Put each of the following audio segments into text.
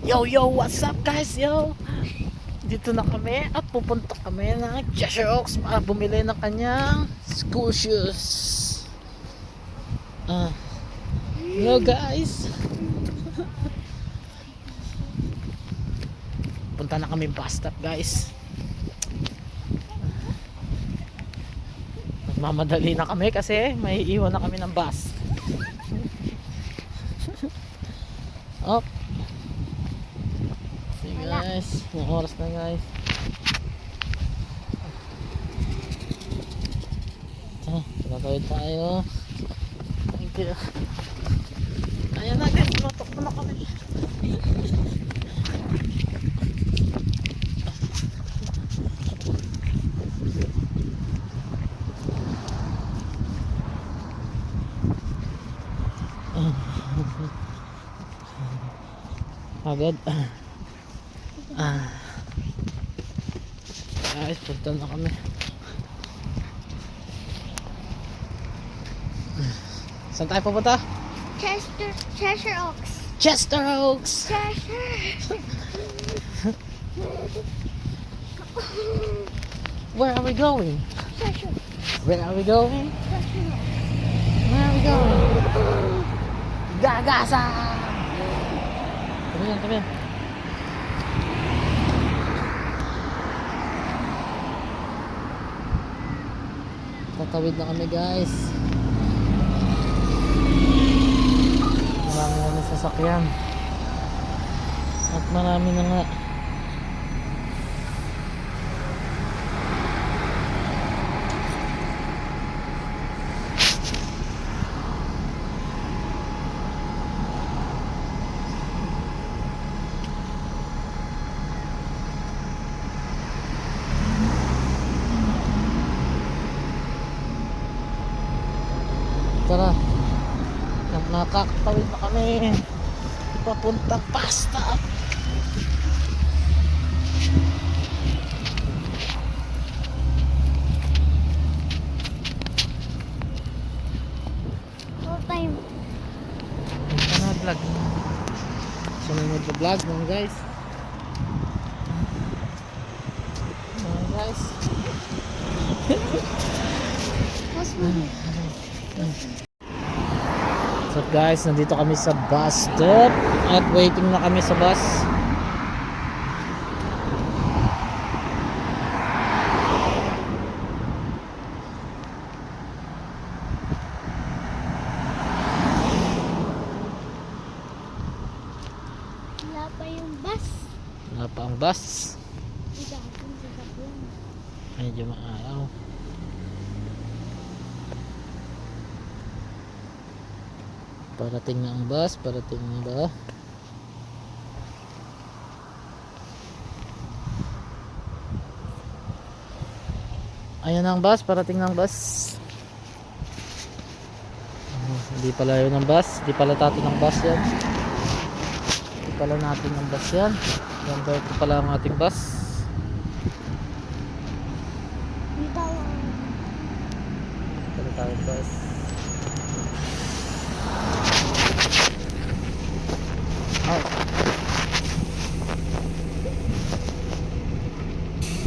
Yo, yo, what's up guys, yo? Dito na kami at pupunta kami ng Cheshire Oaks para bumili ng kanyang school shoes. Hello guys. Punta na kami bus stop guys. Nagmamadali na kami kasi may iwan na kami ng bus. Up. See guys, may oras na guys. Tumatawid tayo. Thank you. Ayan na guys, tumatakbo na kami. Agad. Guys, punta na kami. Saan tayo pupunta? Cheshire Oaks. Chester Oaks. Cheshire. Where are we going? Cheshire. Where are we going? Cheshire Oaks. Where are we going? Gagasa! Tabi yan, tabi yan. Tatawid na kami guys. Marami na sasakyan. At marami na nga. Tara, nakakatawid na kami papuntang pasta. Full time. Ito na vlog. So nag-vlog mga guys. Mga guys. Mas mali. So guys, nandito kami sa bus stop at waiting na kami sa bus. Wala pa yung bus. Wala pa ang bus. Igapon sa sabon. Medyo maaraw. Parating na ang bus, parating na ba? Ayan na ang bus, parating na ang bus. Hindi pala yun ang bus, hindi pala natin ang bus yan. Hindi pala natin ang bus yan. Number 2 pala ang ating bus. Dito lang. Pala tayong bus. Oh.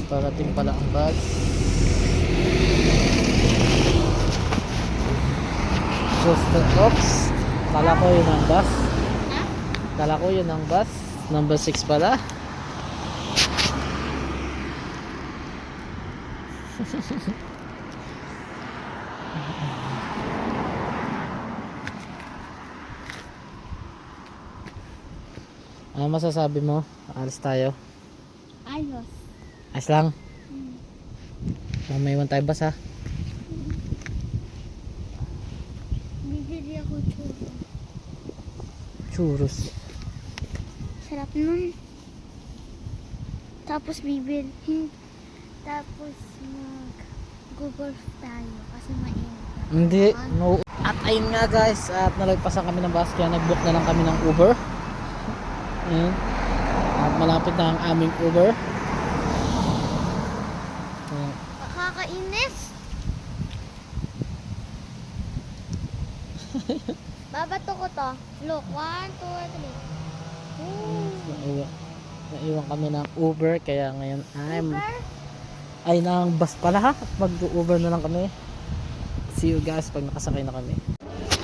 Parating pala ang bus. Chester Oaks. Kala ko yun ang bus. Ha? Kala ko yun ang bus. Number 6 pala. Ano masasabi mo? Alis tayo. Ayos. Ayos lang. May iwan tayo bus ha. Bibili ako churro. Churros. Sarap nun. Tapos bibili. Tapos mag-golf tayo kasi mainit. Hindi. No. At ayun nga guys. At nalagpasan kami ng bus. Kaya nag-book na lang kami ng Uber. Ayan. At malapit na ang aming Uber. Ayan. Nakakainis. Babato ko to. Look, 1, 2, 3. Naiwan kami ng Uber kaya ngayon ay ng bus pala ha. Mag-Uber na lang kami. See you guys pag nakasakay na kami.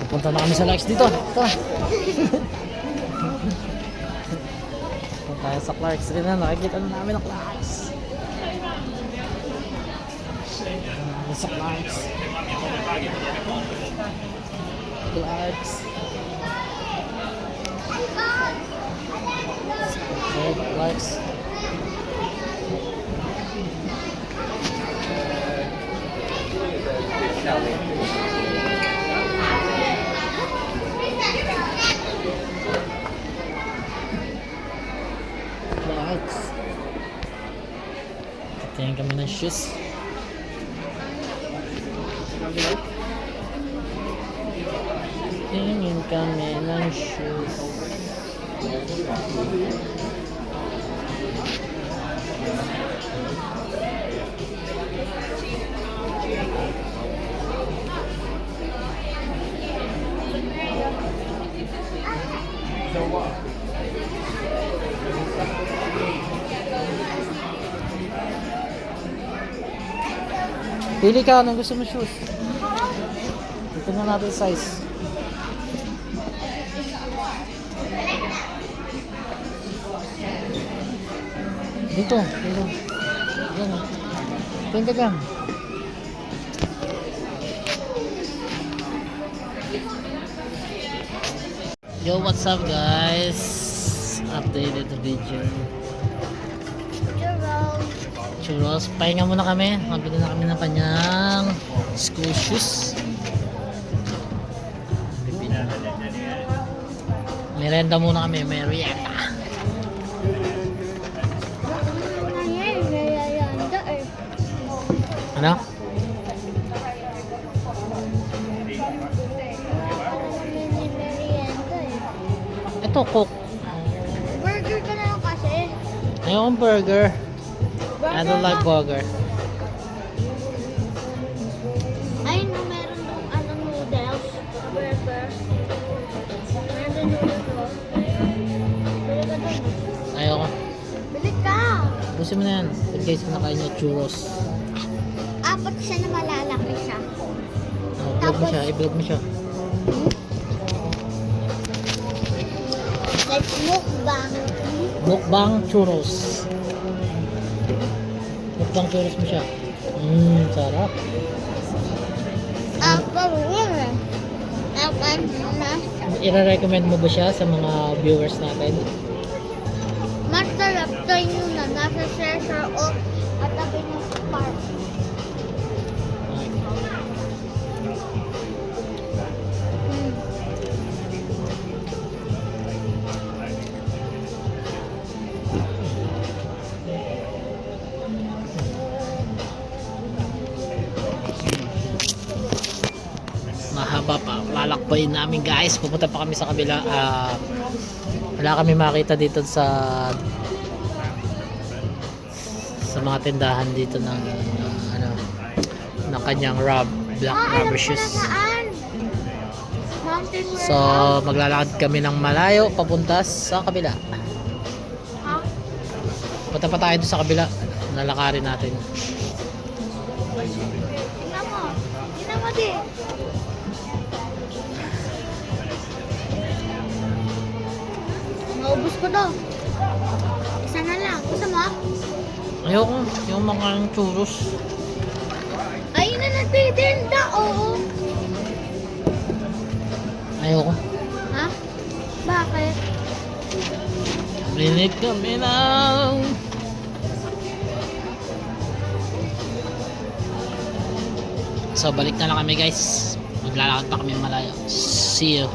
Pupunta na kami sa Clarks dito. Tara. Punta tayo sa Clarks. Rin na nakikita na namin ang Clarks. Sa Clarks. Clarks. Clarks. Clarks. Tingin kami ng shoes. Tingin kami ng shoes. Pili ka, anong gusto mo shoes? Ito na natin size. Dito. Yan. Tingin ka dyan. Yo, what's up guys? Updated video. Churros. Pahinga muna kami. Mabili na kami ng kanyang school shoes. Merenda muna kami. Merienda. Ano? Ito, Coke. Burger ka na lang kasi. Ayokong burger. I don't like burger. Ay, no, meron dong anong noodles. Burger. Meron dong noodles. Bili ka dun. Ayoko. Bili ka! Busin mo na yan. Guys, kinakain niya churros. Apat siya na malalaki siya. Vlog mo siya. I-vlog mo siya. Let's mukbang. Mukbang churros. Mukbang churros mo siya. Sarap. Apat na. Apat na. I-recommend mo ba siya sa mga viewers natin? Masarap to yun na nasa Treasure o katabi ng park. Mahaba pa. Lalakbayin namin guys. Pupunta pa kami sa kabila. Wala kami makita dito sa mga tindahan dito ng ng kanyang black rubber shoes. So maglalakad kami ng malayo papunta sa kabila. Punta pa tayo sa kabila. Lalakarin natin. Tingnan mo. Tingnan mo din. Maubos ko to. Isa na lang. Gusto mo? Ayoko. Yung mga churros. Ayun na nagtitinda. Oo. Ayoko. Ha? Bakit? Rinig kami ng so balik na lang kami guys. Maglalakad pa kami malayo. See you.